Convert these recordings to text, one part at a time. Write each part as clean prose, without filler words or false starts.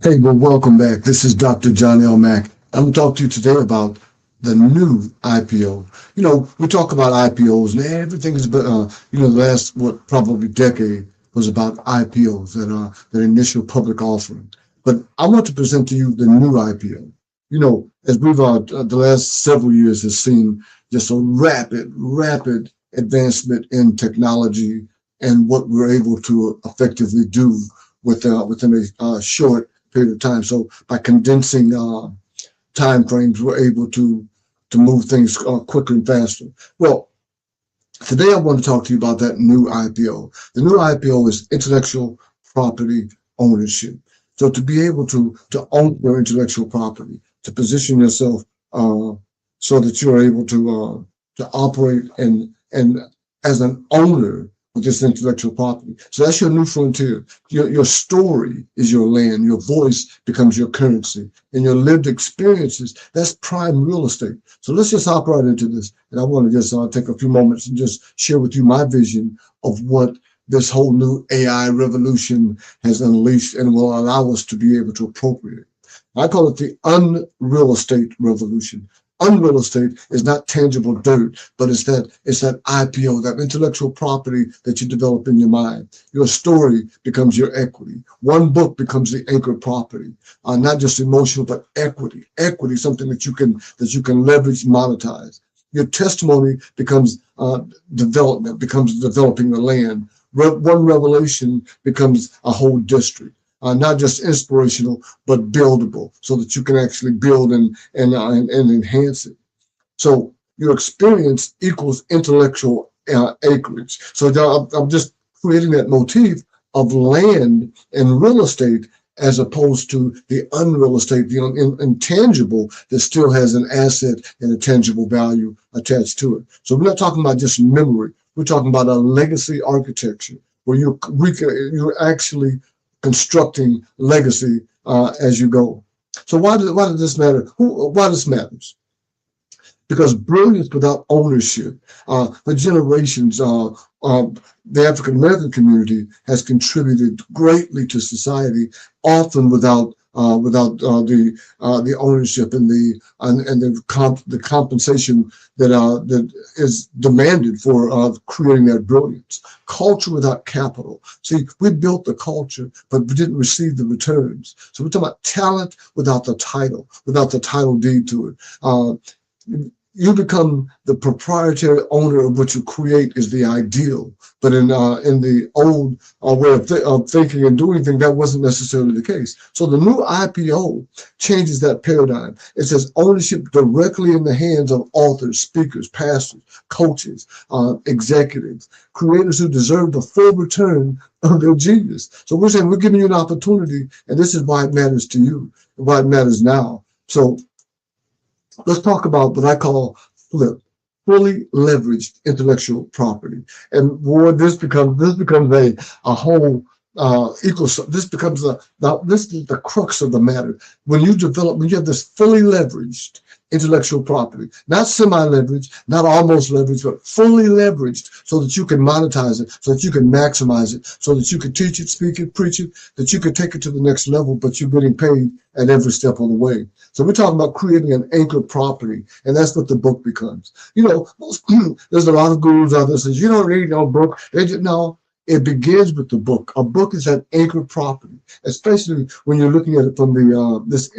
Hey, well, welcome back. This is Dr. John L. Mack. I'm going to talk to you today about the new IPO. We talk about IPOs and everything has been, the last, probably decade was about IPOs, that initial public offering. But I want to present to you the new IPO. As we've, the last several years has seen just a rapid advancement in technology and what we're able to effectively do within a short period of time. So by condensing time frames, we're able to move things quicker and faster. Well, today I want to talk to you about that new IPO. The new IPO is intellectual property ownership. So to be able to own your intellectual property, to position yourself so that you're able to operate and as an owner with this intellectual property. So that's your new frontier. Your story is your land. Your voice becomes your currency. And your lived experiences, that's prime real estate. So let's just hop right into this. And I want to just take a few moments and just share with you my vision of what this whole new AI revolution has unleashed and will allow us to be able to appropriate. I call it the unreal estate revolution. Unreal estate is not tangible dirt, but it's that IPO, that intellectual property that you develop in your mind. Your story becomes your equity. One book becomes the anchor property, not just emotional, but equity. Equity, something that you can leverage, monetize. Your testimony becomes development, becomes developing the land. One revelation becomes a whole district. Not just inspirational, but buildable, so that you can actually build and enhance it. So your experience equals intellectual acreage. So I'm just creating that motif of land and real estate as opposed to the unreal estate, the intangible that still has an asset and a tangible value attached to it. So we're not talking about just memory. We're talking about a legacy architecture where you're actually constructing legacy as you go. So why does this matter? Why this matters? Because brilliance without ownership, for generations, the African American community has contributed greatly to society, often without the ownership and the compensation that is demanded for creating that brilliance. Culture without capital. See, we built the culture, but we didn't receive the returns. So we're talking about talent without the title deed to it. You become the proprietary owner of what you create is the ideal. But in the old way of thinking and doing things, that wasn't necessarily the case. So the new IPO changes that paradigm. It says ownership directly in the hands of authors, speakers, pastors, coaches, executives, creators who deserve the full return of their genius. So we're saying we're giving you an opportunity, and this is why it matters to you, and why it matters now. So let's talk about what I call FLIP, fully leveraged intellectual property. And this becomes a whole this becomes this is the crux of the matter. When you have this fully leveraged intellectual property, not semi-leveraged, not almost leveraged, but fully leveraged so that you can monetize it, so that you can maximize it, so that you can teach it, speak it, preach it, that you can take it to the next level, but you're getting paid at every step of the way. So we're talking about creating an anchor property, and that's what the book becomes. There's a lot of gurus out there that says, you don't read no book. No, it begins with the book. A book is that anchor property, especially when you're looking at it from the this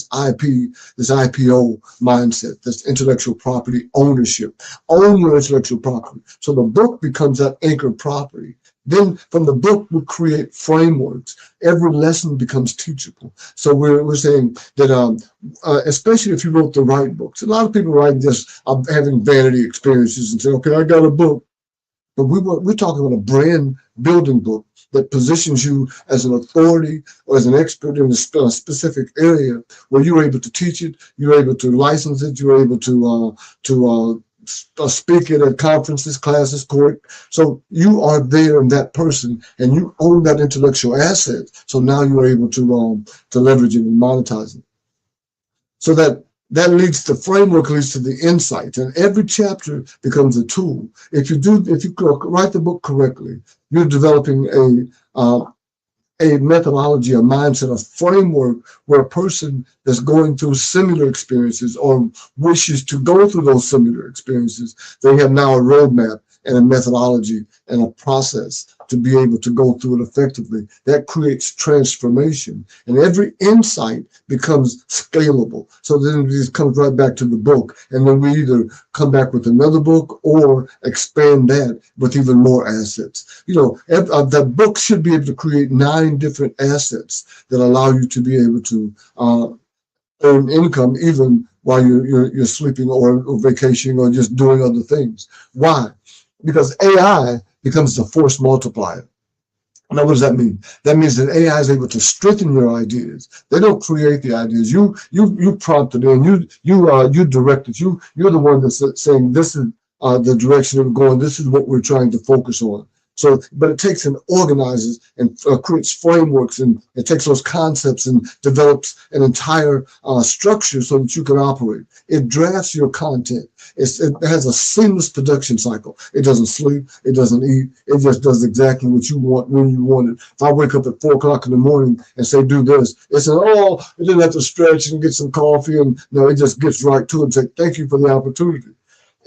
IPO mindset, this intellectual property ownership. Own your intellectual property. So the book becomes that anchor property. Then from the book, we create frameworks. Every lesson becomes teachable. So we're saying that, especially if you wrote the right books. A lot of people write this having vanity experiences and say, okay, I got a book. But we're talking about a brand building book that positions you as an authority or as an expert in a specific area where you're able to teach it, you're able to license it, you're able to speak at conferences, classes, court. So you are there in that person, and you own that intellectual asset. So now you are able to leverage it and monetize it. So that leads the framework leads to the insight, and every chapter becomes a tool. If you write the book correctly, you're developing a methodology, a mindset, a framework where a person that's going through similar experiences or wishes to go through those similar experiences, they have now a roadmap and a methodology and a process to be able to go through it effectively. That creates transformation, and every insight becomes scalable. So then it just comes right back to the book, and then we either come back with another book or expand that with even more assets. That book should be able to create 9 different assets that allow you to be able to earn income even while you're sleeping or vacationing or just doing other things. Why? Because AI becomes the force multiplier. Now, what does that mean? That means that AI is able to strengthen your ideas. They don't create the ideas. You prompt it in. You direct it. You're the one that's saying this is the direction we're going. This is what we're trying to focus on. So, but it takes and organizes and creates frameworks, and it takes those concepts and develops an entire structure so that you can operate. It drafts your content. It has a seamless production cycle. It doesn't sleep. It doesn't eat. It just does exactly what you want when you want it. If I wake up at 4 o'clock in the morning and say, do this, it says, oh, it didn't have to stretch and get some coffee. And no, it just gets right to it and say, thank you for the opportunity.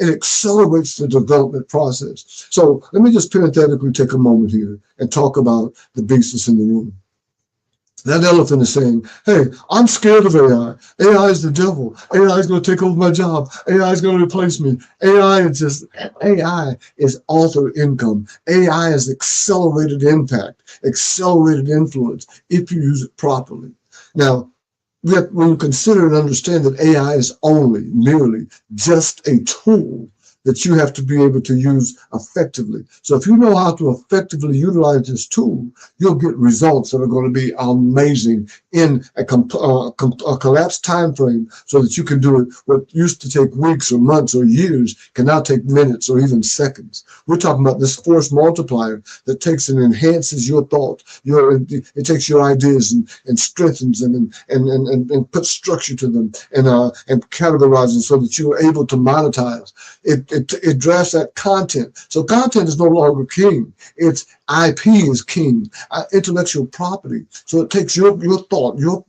It accelerates the development process. So let me just parenthetically take a moment here and talk about the beast that's in the room. That elephant is saying, hey, I'm scared of AI. AI is the devil. AI is going to take over my job. AI is going to replace me. AI is author income. AI is accelerated impact, accelerated influence if you use it properly. Now, when you consider and understand that AI is merely just a tool that you have to be able to use effectively. So if you know how to effectively utilize this tool, you'll get results that are going to be amazing in a collapsed time frame so that you can do it. What used to take weeks or months or years can now take minutes or even seconds. We're talking about this force multiplier that takes and enhances your thought. It takes your ideas and strengthens them and puts structure to them and categorizes them so that you're able to monetize. It drafts that content. So content is no longer king. It's IP is king, intellectual property. So it takes your thought, your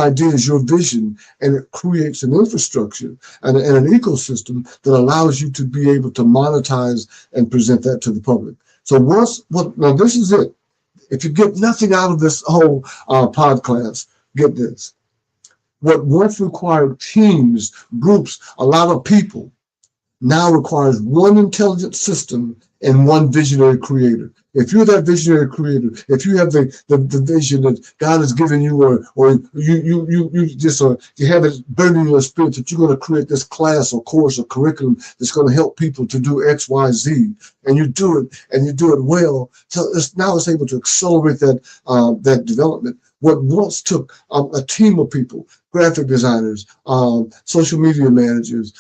ideas, your vision, and it creates an infrastructure and an ecosystem that allows you to be able to monetize and present that to the public. So now this is it. If you get nothing out of this whole podcast, get this. What once required teams, groups, a lot of people, now requires one intelligent system and one visionary creator. If you're that visionary creator, if you have the vision that God has given you, or you have it burning in your spirit that you're going to create this class or course or curriculum that's going to help people to do X, Y, Z, and you do it well, so now it's able to accelerate that development. What once took a team of people, graphic designers, social media managers,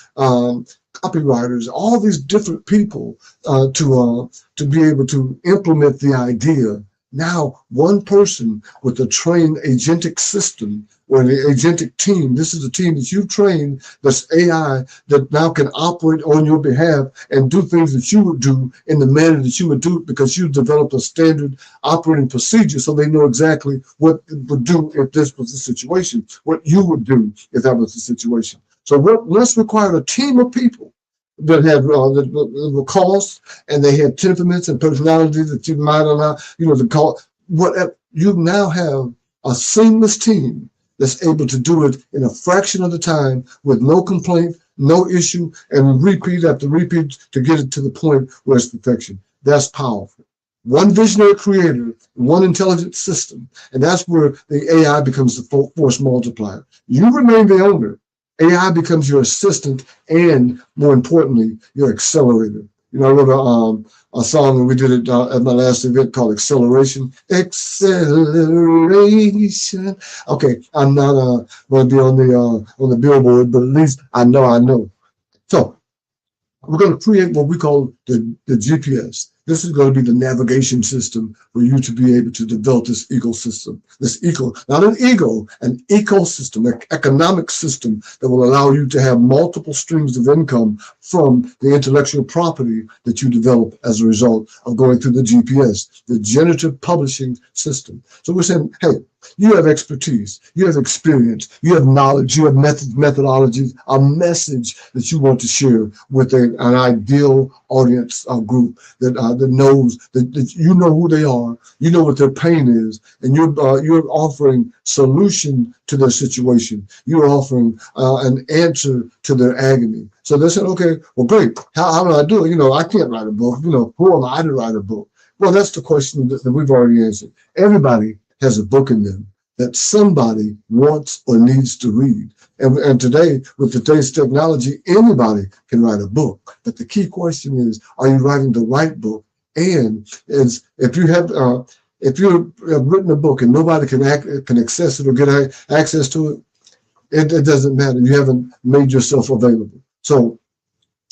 copywriters, all these different people to be able to implement the idea. Now, one person with a trained agentic system or the agentic team, this is a team that you've trained, that's AI, that now can operate on your behalf and do things that you would do in the manner that you would do it because you've developed a standard operating procedure so they know exactly what it would do if this was the situation, what you would do if that was the situation. So let's require a team of people that had the cost, and they had temperaments and personalities that you might allow, to call whatever. You now have a seamless team that's able to do it in a fraction of the time with no complaint, no issue, and repeat after repeat to get it to the point where it's perfection. That's powerful. One visionary creator, one intelligent system, and that's where the AI becomes the force multiplier. You remain the owner. AI becomes your assistant and, more importantly, your accelerator. I wrote a song, and we did it at my last event called Acceleration. Acceleration. Okay, I'm not going to be on the billboard, but at least I know. So we're going to create what we call the GPS. This is going to be the navigation system for you to be able to develop this ecosystem, not an ego, an ecosystem, an economic system that will allow you to have multiple streams of income from the intellectual property that you develop as a result of going through the GPS, the generative publishing system. So we're saying, hey, you have expertise, you have experience, you have knowledge, you have methodologies, a message that you want to share with an ideal audience group that knows that you know who they are, you know what their pain is, and you're offering solution to their situation. You're offering an answer to their agony. So they said, okay, well, great. How do I do it? I can't write a book. Who am I to write a book? Well, that's the question that we've already answered. Everybody has a book in them that somebody wants or needs to read. And today, with today's technology, anybody can write a book. But the key question is, are you writing the right book? And if you have written a book and nobody can access it or get access to it, it doesn't matter. You haven't made yourself available. So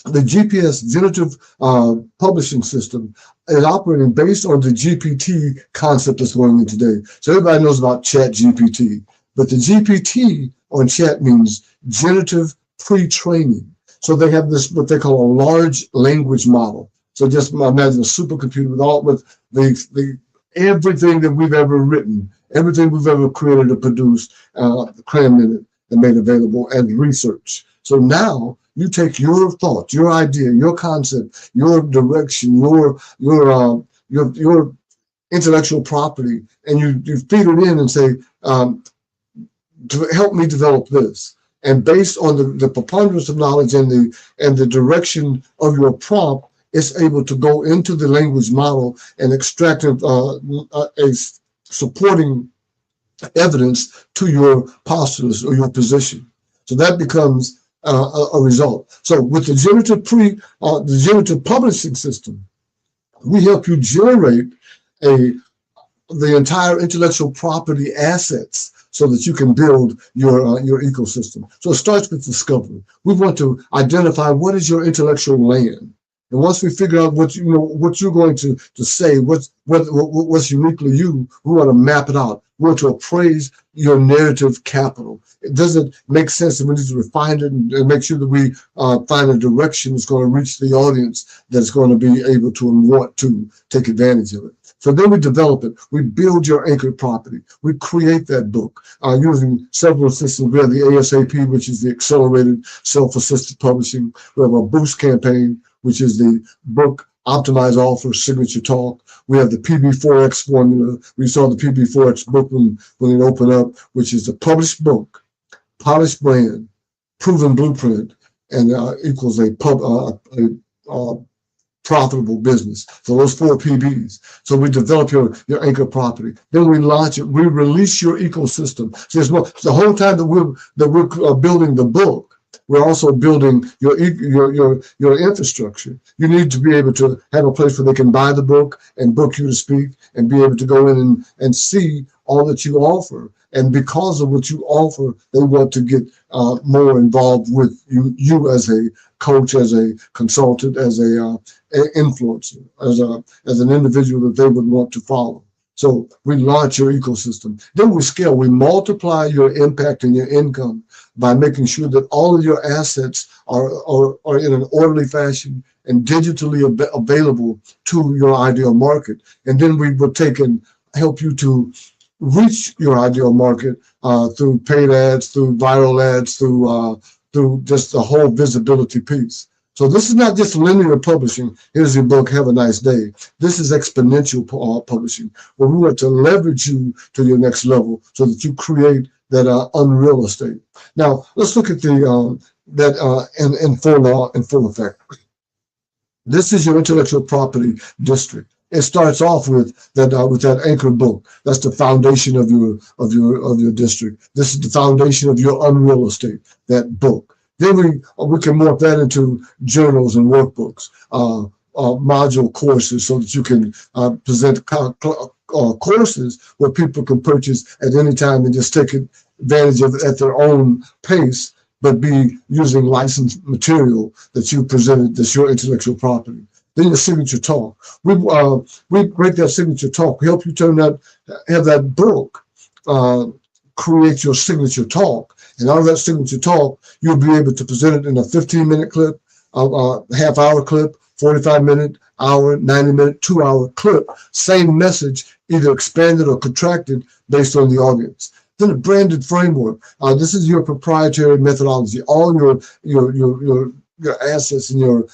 the GPS, generative publishing system, is operating based on the GPT concept that's going in today. So everybody knows about Chat GPT, but the GPT on chat means generative pre-training. So they have this, what they call a large language model. So just imagine a supercomputer with the everything that we've ever written, everything we've ever created or produced, crammed in it and made available as research. So now you take your thoughts, your idea, your concept, your direction, your intellectual property, and you feed it in and say, to help me develop this. And based on the preponderance of knowledge and the direction of your prompt, it's able to go into the language model and extract a supporting evidence to your postulates or your position. So that becomes a result. So with the generative publishing system, we help you generate the entire intellectual property assets so that you can build your ecosystem. So it starts with discovery. We want to identify what is your intellectual land. And once we figure out what you're going to say, what's uniquely you, we want to map it out. We want to appraise your narrative capital. It doesn't make sense, and we need to refine it and make sure that we find a direction that's going to reach the audience that's going to be able to and want to take advantage of it. So then we develop it. We build your anchored property. We create that book using several systems. We have the ASAP, which is the accelerated self-assisted publishing. We have a boost campaign, which is the book optimize offer signature talk. We have the PB4X formula. We saw the PB4X book when it opened up, which is the published book, polished brand, proven blueprint, and equals a profitable business. So those 4 PBs. So we develop your anchor property. Then we launch it. We release your ecosystem. So the whole time that we're building the book, we're also building your infrastructure. You need to be able to have a place where they can buy the book and book you to speak and be able to go in and see all that you offer. And because of what you offer, they want to get more involved with you as a coach, as a consultant, as a influencer, as an individual that they would want to follow. So we launch your ecosystem. Then we scale. We multiply your impact and your income by making sure that all of your assets are in an orderly fashion and digitally available to your ideal market. And then we will take and help you to reach your ideal market through paid ads, through viral ads, through just the whole visibility piece. So this is not just linear publishing. Here's your book, have a nice day. This is exponential publishing, where we want to leverage you to your next level so that you create that UnRealEstate. Now, let's look at that in full effect. This is your intellectual property district. It starts off with that anchor book. That's the foundation of your district. This is the foundation of your UnRealEstate, that book. Then we can morph that into journals and workbooks, module courses, so that you can present courses where people can purchase at any time and just take advantage of it at their own pace. but be using licensed material that you presented that's your intellectual property. Then your signature talk. We break that signature talk. We help you have that book create your signature talk. And out of that signature talk, you'll be able to present it in a 15-minute clip, a half-hour clip, 45-minute, hour, 90-minute, 2-hour clip. Same message, either expanded or contracted based on the audience. Then a branded framework. This is your proprietary methodology. All your assets and your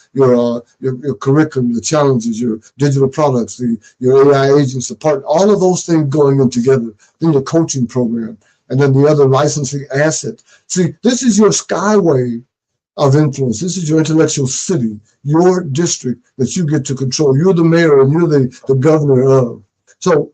curriculum, the challenges, your digital products, your AI agents, the part, all of those things going in together. Then your coaching program, and then the other licensing asset. See, this is your skyway of influence. This is your intellectual city, your district that you get to control. You're the mayor and you're the governor of. So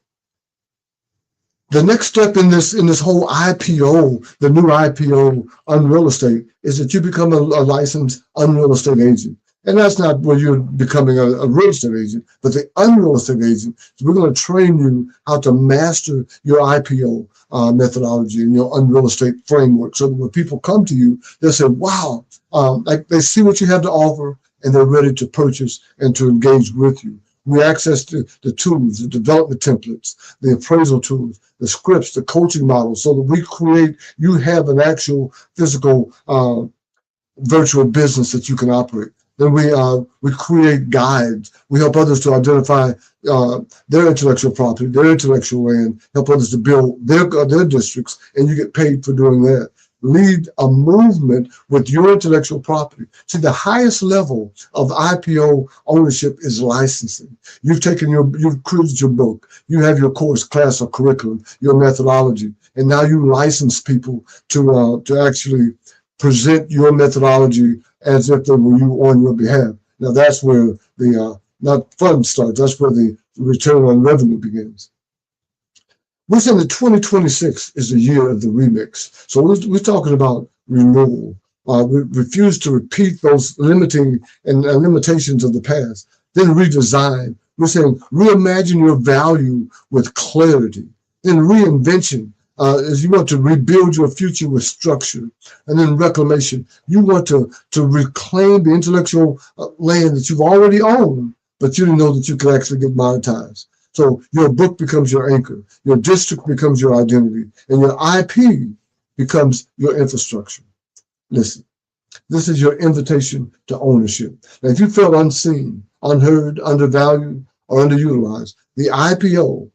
the next step in this whole IPO, the new IPO UnRealEstate, is that you become a licensed UnRealEstate agent. And that's not where you're becoming a real estate agent, but the UnRealEstate agent. So we're going to train you how to master your IPO methodology and your UnRealEstate framework. So that when people come to you, they'll say, wow, like they see what you have to offer and they're ready to purchase and to engage with you. We access the tools, the development templates, the appraisal tools, the scripts, the coaching models, so that you have an actual physical virtual business that you can operate. Then we create guides. We help others to identify their intellectual property, their intellectual land, help others to build their districts, and you get paid for doing that. Lead a movement with your intellectual property. See, the highest level of IPO ownership is licensing. You've created your book, you have your course, class, or curriculum, your methodology, and now you license people to actually present your methodology as if they were you on your behalf. Now that's where the not fun starts. That's where the return on revenue begins. We're saying that 2026 is the year of the remix. So we're talking about renewal. We refuse to repeat those limiting and limitations of the past. Then redesign. We're saying reimagine your value with clarity. Then reinvention is you want to rebuild your future with structure. And then reclamation. You want to reclaim the intellectual land that you've already owned, but you didn't know that you could actually get monetized. So your book becomes your anchor, your district becomes your identity, and your IP becomes your infrastructure. Listen, this is your invitation to ownership. Now, if you feel unseen, unheard, undervalued, or underutilized, the IPO,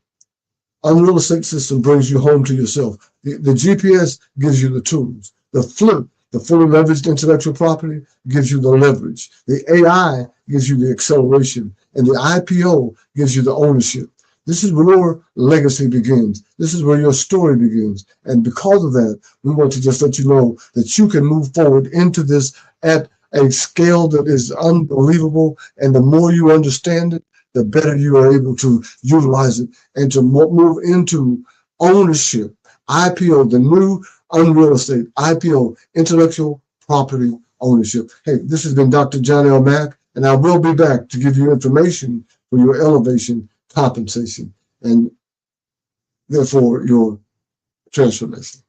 UnRealEstate system, brings you home to yourself. The GPS gives you the tools. The flip, the fully leveraged intellectual property, gives you the leverage. The AI gives you the acceleration, and the IPO gives you the ownership. This is where your legacy begins. This is where your story begins. And because of that, we want to just let you know that you can move forward into this at a scale that is unbelievable. And the more you understand it, the better you are able to utilize it and to move into ownership. IPO, the new UnRealEstate, IPO, intellectual property ownership. Hey, this has been Dr. John L. Mack, and I will be back to give you information for your elevation, compensation, and therefore your transformation.